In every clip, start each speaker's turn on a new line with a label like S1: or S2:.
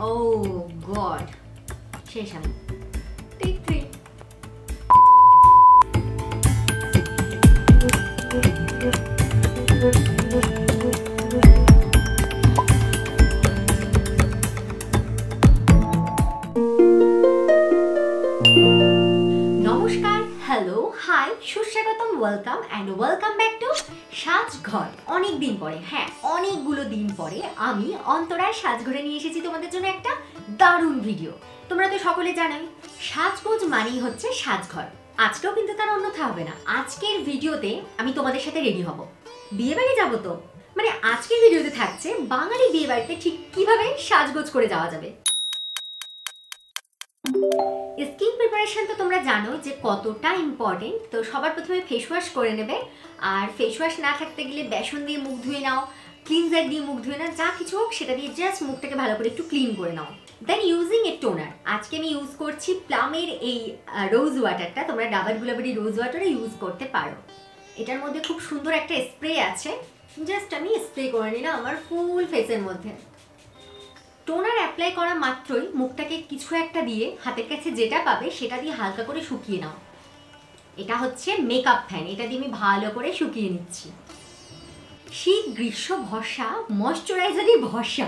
S1: Oh God. শেষ আমি। Take 3. নমস্কার, হ্যালো, হাই, সুস্বাগতম, welcome and welcome back to Sajghar. অনেক দিন পরে, হ্যাঁ অনেকগুলো দিন পরে আমি অন্তরায় সাজঘরে নিয়ে এসেছি তোমাদের জন্য একটা দারুণ ভিডিও। তোমরা তো সকলে জানোই সাজগোজ মানেই হচ্ছে সাজঘর। আজকেও কিন্তু তার অন্যথা হবে না। আজকের ভিডিওতে আমি তোমাদের সাথে রেডি হব, বিয়ে বাড়ি যাবো তো। মানে আজকের ভিডিওতে থাকছে বাঙালি বিয়ে বাড়িতে ঠিক কিভাবে সাজগোজ করে যাওয়া যাবে। স্কিন প্রিপারেশন তো তোমরা জানো যে কতটা ইম্পর্টেন্ট। তো সবার প্রথমে ফেস ওয়াশ করে নেবে, আর ফেস ওয়াশ না থাকতে গেলে বেসন দিয়ে মুখ ধুয়ে নাও, ক্লিনজার দিয়ে মুখ ধুয়ে নাও, যা কিছু হোক সেটা দিয়ে জাস্ট মুখটাকে ভালো করে একটু ক্লিন করে নাও। দেন ইউজিং এ টোনার। আজকে আমি ইউজ করছি প্লামের এই রোজ ওয়াটারটা। তোমরা ডাবর গুলাবরি রোজ ওয়াটারে ইউজ করতে পারো। এটার মধ্যে খুব সুন্দর একটা স্প্রে আছে, জাস্ট আমি স্প্রে করে নিলাম আমার ফুল ফেসের মধ্যে। টোনার অ্যাপ্লাই করা মাত্রই মুখটাকে কিছু একটা দিয়ে, হাতের কাছে যেটা পাবে সেটা দিয়ে হালকা করে শুকিয়ে নাও। এটা হচ্ছে মেকআপ ফ্যান, এটা দিয়ে আমি ভালো করে শুকিয়ে নিচ্ছি। শীত গ্রীষ্ম ভরসা ময়শ্চারাইজারই ভরসা,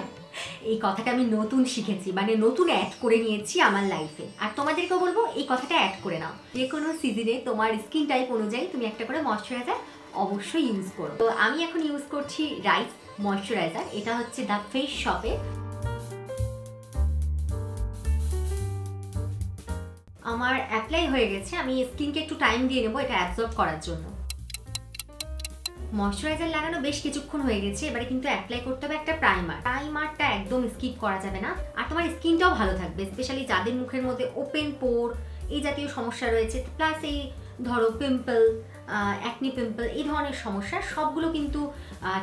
S1: এই কথাটা আমি নতুন শিখেছি, মানে নতুন অ্যাড করে নিয়েছি আমার লাইফে। আর তোমাদেরকেও বলবো এই কথাটা অ্যাড করে নাও। যে কোনো সিজনে তোমার স্কিন টাইপ অনুযায়ী তুমি একটা করে ময়শ্চারাইজার অবশ্যই ইউজ করো। তো আমি এখন ইউজ করছি রাইস ময়শ্চারাইজার। এটা হচ্ছে দ্য ফেস শপে। আমার অ্যাপ্লাই হয়ে গেছে, আমি স্কিনকে একটু টাইম দিয়ে নেবো এটা অ্যাবজর্ব করার জন্য। ময়শ্চারাইজার লাগানো বেশ কিছুক্ষণ হয়ে গেছে, এবারে কিন্তু অ্যাপ্লাই করতে হবে একটা প্রাইমার। প্রাইমারটা একদম স্কিপ করা যাবে না, আর তোমার স্কিনটাও ভালো থাকবে, স্পেশালি যাদের মুখের মধ্যে ওপেন পোর এই জাতীয় সমস্যা রয়েছে, প্লাস এই ধরো পিম্পল, অ্যাকনি পিম্পল, এই ধরনের সমস্যা সবগুলো কিন্তু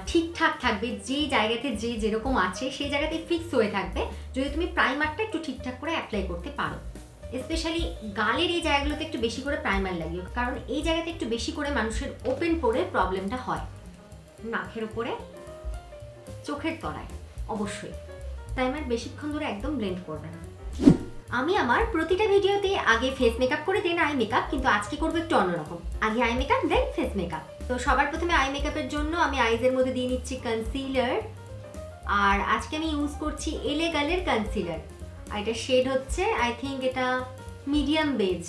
S1: ঠিকঠাক থাকবে। যে জায়গাতে যে যেরকম আছে সেই জায়গাতে ফিক্স হয়ে থাকবে যদি তুমি প্রাইমারটা একটু ঠিকঠাক করে অ্যাপ্লাই করতে পারো। স্পেশালি গালের এই জায়গাগুলোতে একটু বেশি করে প্রাইমার লাগিও, কারণ এই জায়গাতে একটু বেশি করে মানুষের ওপেন পোরে প্রবলেমটা হয়। নাকের উপরে, চোখের তলায় অবশ্যই প্রাইমার বেশিক্ষণ ধরে একদম ব্লেন্ড করবে না। আমি আমার প্রতিটা ভিডিওতে আগে ফেস মেকআপ করে দেন আই মেকআপ, কিন্তু আজকে করবো একটু অন্যরকম। আগে আই মেকআপ দেন ফেস মেকআপ। তো সবার প্রথমে আই মেকআপের জন্য আমি আইজের মধ্যে দিয়ে নিচ্ছি কনসিলার, আর আজকে আমি ইউজ করছি এলে গালের কনসিলার। আর এটা শেড হচ্ছে আই থিঙ্ক এটা মিডিয়াম বেজ।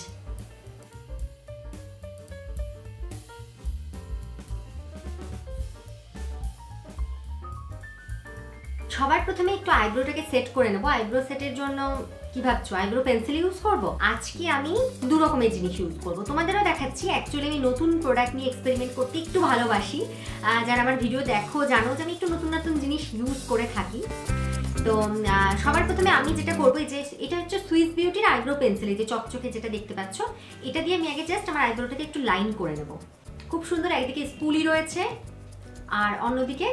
S1: সবার প্রথমে একটু আইব্রোটাকে সেট করে নেবো। আইব্রো সেটের জন্য কি ভাবছো, আইব্রো পেন্সিল ইউজ করবো? আজকে আমি দু রকমের জিনিস ইউজ করবো, তোমাদেরও দেখাচ্ছি। অ্যাকচুয়ালি আমি নতুন প্রোডাক্ট নিয়ে এক্সপেরিমেন্ট করতে একটু ভালোবাসি। যারা আমার ভিডিও দেখো জানো যে আমি একটু নতুন নতুন জিনিস ইউজ করে থাকি। তো সবার প্রথমে আমি যেটা করবো, যে এটা হচ্ছে সুইস বিউটির আইব্রো পেন্সিল, এই যে চকচকে যেটা দেখতে পাচ্ছ, এটা দিয়ে আমি আগে জাস্ট আমার আইব্রোটাকে একটু লাইন করে নেব। খুব সুন্দর, একদিকে স্পুলি রয়েছে আর অন্যদিকে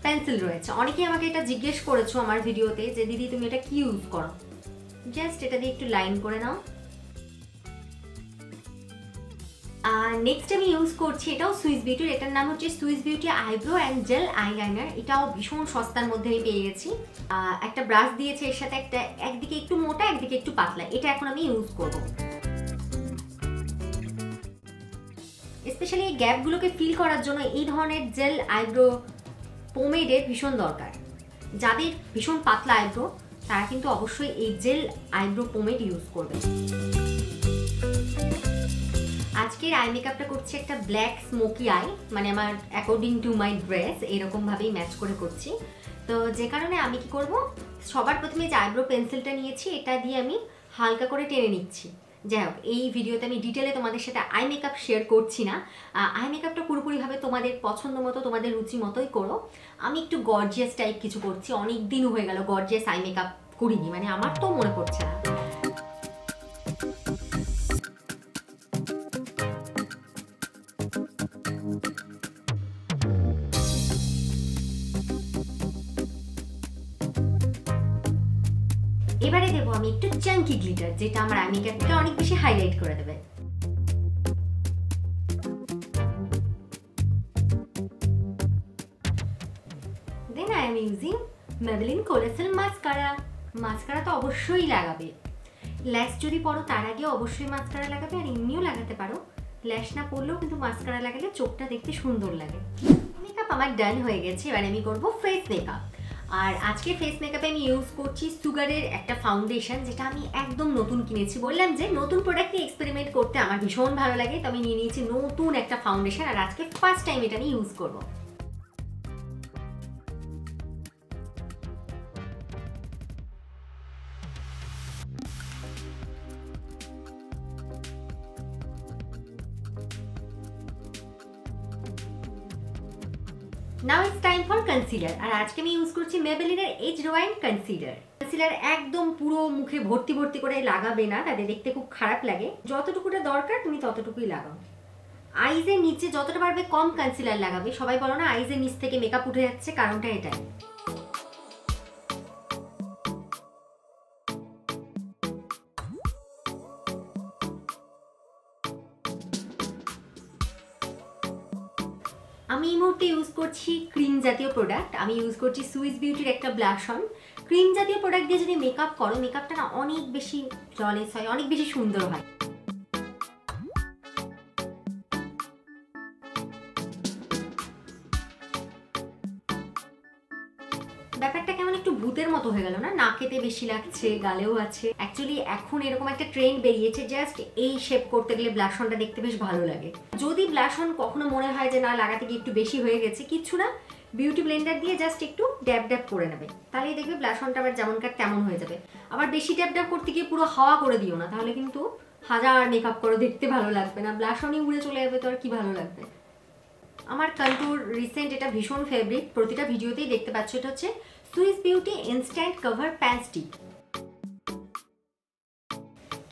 S1: পেন্সিল রয়েছে। অনেকেই আমাকে এটা জিজ্ঞেস করেছো আমার ভিডিওতে যে দিদি তুমি এটা কি ইউজ করো। জাস্ট এটা দিয়ে একটু লাইন করে নাও। নেক্সট আমি ইউজ করছি, এটাও সুইস বিউটির, এটার নাম হচ্ছে Swiss beauty eyebrow and gel eyeliner. এটাও ভীষণ সস্তার মধ্যে আমি পেয়ে গেছি। একটা ব্রাশ দিয়েছে এর সাথে, একটা একদিকে একটু মোটা একদিকে একটু পাতলা। এটা এখন আমি ইউজ করব। স্পেশালি এই গ্যাপগুলোকে ফিল করার জন্য এই ধরনের জেল আইব্রো পোমেডের ভীষণ দরকার। যাদের ভীষণ পাতলা আইব্রো তারা কিন্তু অবশ্যই এই জেল আইব্রো পোমেড ইউজ করবে। আজকের আই মেকআপটা করছি একটা ব্ল্যাক স্মোকি আই, মানে আমার অ্যাকর্ডিং টু মাই ড্রেস এরকম ভাবেই ম্যাচ করে করছি। তো যে কারণে আমি কি করব, সবার প্রথমে যে আইব্রো পেন্সিলটা নিয়েছি এটা দিয়ে আমি হালকা করে টেনে নিচ্ছি। যাই হোক, এই ভিডিওতে আমি ডিটেলে তোমাদের সাথে আই মেকআপ শেয়ার করছি না। আই মেকআপটা পুরোপুরিভাবে তোমাদের পছন্দ মতো, তোমাদের রুচি মতোই করো। আমি একটু গর্জিয়াস টাইপ কিছু করছি, অনেক দিন হয়ে গেল গর্জিয়াস আই মেকআপ করিনি, মানে আমার তো মনে পড়ছে না। এবারে দেবো আমি একটু চাঙ্কি গ্লিটার, যেটা আমার আই মেকআপকে অনেক বেশি হাইলাইট করে দেবে। Then I am using Maybelline Colossal Mascara. Mascara তো অবশ্যই লাগাবে, ল্যাশ যদি পরো তার আগে অবশ্যই মাস্কারা লাগাবে, আর এমনিও লাগাতে পারো। ল্যাশ না পরলেও কিন্তু মাস্কারা লাগালে চোখটা দেখতে সুন্দর লাগে। মেকআপ আমার ডান হয়ে গেছে, এবার আমি করবো ফেস মেকআপ। আর আজকে ফেস মেকআপে আমি ইউজ করছি সুগারের একটা ফাউন্ডেশন, যেটা আমি একদম নতুন কিনেছি। বললাম যে নতুন প্রোডাক্ট নিয়ে এক্সপেরিমেন্ট করতে আমার ভীষণ ভালো লাগে, তো আমি নিয়ে নিয়েছি নতুন একটা ফাউন্ডেশন, আর আজকে ফার্স্ট টাইম এটা আমি ইউজ করবো। Now it's time for concealer. আর আজকে আমি ইউজ করছি মেবেলিনের এজ রিওয়াইন্ড কনসিলার। কনসিলার একদম পুরো মুখে ভর্তি ভর্তি করে লাগাবে না, তাদের দেখতে খুব খারাপ লাগে। যতটুকুটা দরকার তুমি ততটুকুই লাগাও। আইজের নিচে যতটা পারবে কম কনসিলার লাগাবে। সবাই বলো না আইজের নিচ থেকে মেকআপ উঠে যাচ্ছে, কারণটা এটাই। আমি এই মুহূর্তে ইউজ করছি ক্রিম জাতীয় প্রোডাক্ট। আমি ইউজ করছি সুইস বিউটির একটা ব্লাশ অন। ক্রিম জাতীয় প্রোডাক্ট দিয়ে যদি মেকআপ করো, মেকআপটা না অনেক বেশি জলেস হয়, অনেক বেশি সুন্দর হয়। ব্যাপারটা কেমন একটু ভূতের মতো হয়ে গেল না? নাকেতে বেশি লাগছে, গালেও আছে। অ্যাকচুয়ালি এখন এরকম একটা ট্রেন্ড বেরিয়েছে, জাস্ট এই শেপ করতে গেলে ব্লাশ অনটা দেখতে বেশ ভালো লাগে। যদি ব্লাশ অন কখনো মনে হয় যে না লাগাতে গিয়ে একটু বেশি হয়ে গেছে, কিচ্ছু না, বিউটি ব্লেন্ডার দিয়ে জাস্ট একটু ড্যাব ড্যাব করে নেবে, তাহলেই দেখবে ব্লাশ অনটা আবার যেমনকার তেমন হয়ে যাবে। আবার বেশি ড্যাব ড্যাব করতে গিয়ে পুরো হাওয়া করে দিও না, তাহলে কিন্তু হাজার মেকআপ করো দেখতে ভালো লাগবে না। ব্লাশ অনই উড়ে চলে যাবে, তো আর কি ভালো লাগবে। আমার কন্ট্যুর রিসেন্ট এটা ভীষণ ফেভারিট, প্রতিটা ভিডিওতেই দেখতে পাচ্ছ। এটা হচ্ছে Swiss beauty instant cover pan stick.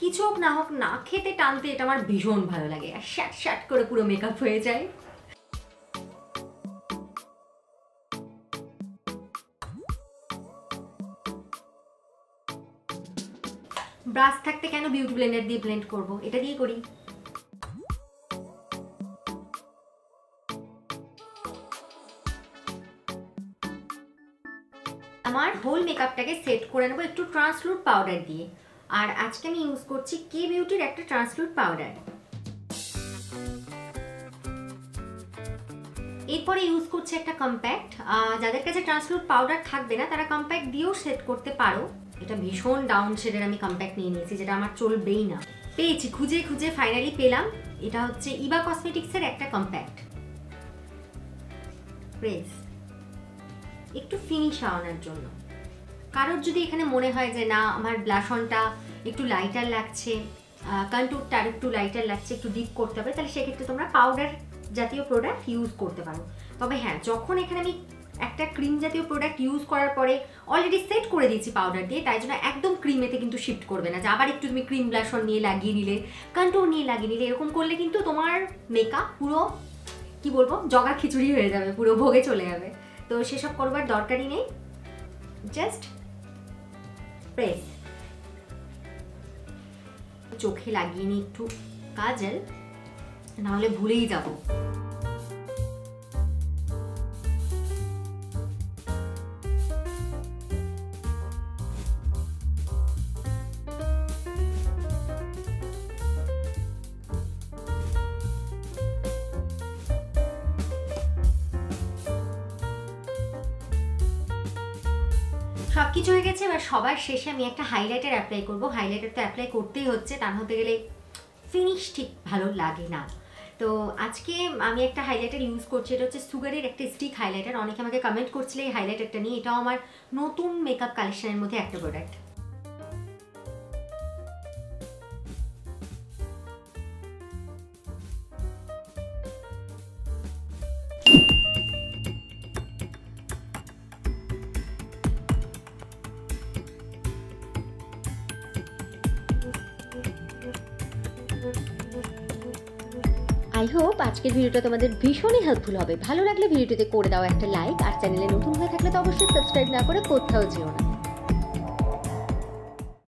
S1: কিছু হোক না হোক, না খেতে টানতে এটা আমার ভীষণ ভালো লাগে, আর শ্যাট শ্যাট করে পুরো মেকআপ হয়ে যায়। ব্রাশ থাকতে কেন বিউটি ব্লেন্ডার দিয়ে ব্লেন্ড করব, এটা দিয়ে করি। আমার হোল মেকআপটাকে সেট করে নেবো একটু ট্রান্সলুট পাউডার দিয়ে। আর আজকে আমি ইউজ করছি কে বিউটির একটা ট্রান্সলুট পাউডার। এরপরে ইউজ করছি একটা কম্প্যাক্ট। যাদের কাছে ট্রান্সলুট পাউডার থাকবে না, তারা কম্প্যাক্ট দিয়েও সেট করতে পারো। এটা ভীষণ ডাউন শেডের আমি কম্প্যাক্ট নিয়ে নিয়েছি, যেটা আমার চলবেই না। পেয়েছি, খুঁজে খুঁজে ফাইনালি পেলাম। এটা হচ্ছে ইবা কসমেটিক্সের একটা কম্প্যাক্ট। প্রেস একটু ফিনিশ আনার জন্য। কারোর যদি এখানে মনে হয় যে না আমার ব্লাশ অনটা একটু লাইটার লাগছে, কন্ট্যুরটা আর একটু লাইটার লাগছে, একটু ডিপ করতে হবে, তাহলে সেক্ষেত্রে তোমরা পাউডার জাতীয় প্রোডাক্ট ইউজ করতে পারো। তবে হ্যাঁ, যখন এখানে আমি একটা ক্রিম জাতীয় প্রোডাক্ট ইউজ করার পরে অলরেডি সেট করে দিয়েছি পাউডার দিয়ে, তাই জন্য একদম ক্রিমেতে কিন্তু শিফট করবে না, যে আবার একটু তুমি ক্রিম ব্লাশ অন নিয়ে লাগিয়ে নিলে, কন্ট্যুর নিয়ে লাগিয়ে নিলে। এরকম করলে কিন্তু তোমার মেকআপ পুরো কি বলবো জগা খিচুড়ি হয়ে যাবে, পুরো ভোগে চলে যাবে। তো সেসব করবার দরকারই নেই, জাস্ট প্রেস। চোখে লাগিয়ে নিই একটু কাজল, নাহলে ভুলেই যাব। সবকিছু হয়ে গেছে, এবার সবার শেষে আমি একটা হাইলাইটার অ্যাপ্লাই করব। হাইলাইটার তো অ্যাপ্লাই করতেই হচ্ছে, তা হতে গেলে ফিনিশ ঠিক ভালো লাগে না। তো আজকে আমি একটা হাইলাইটার ইউজ করছি, এটা হচ্ছে সুগারের একটা স্টিক হাইলাইটার। অনেকে আমাকে কমেন্ট করছিলে এই হাইলাইটারটা নিয়ে, এটাও আমার নতুন মেকআপ কালেকশনের মধ্যে একটা প্রোডাক্ট। আই হোপ আজকের ভিডিওটা তোমাদের ভীষণই হেল্পফুল হবে। ভালো লাগলে ভিডিওটিতে করে দাও একটা লাইক, আর চ্যানেলে নতুন হয়ে থাকলে তো অবশ্যই সাবস্ক্রাইব না করে কোথাও যেও না।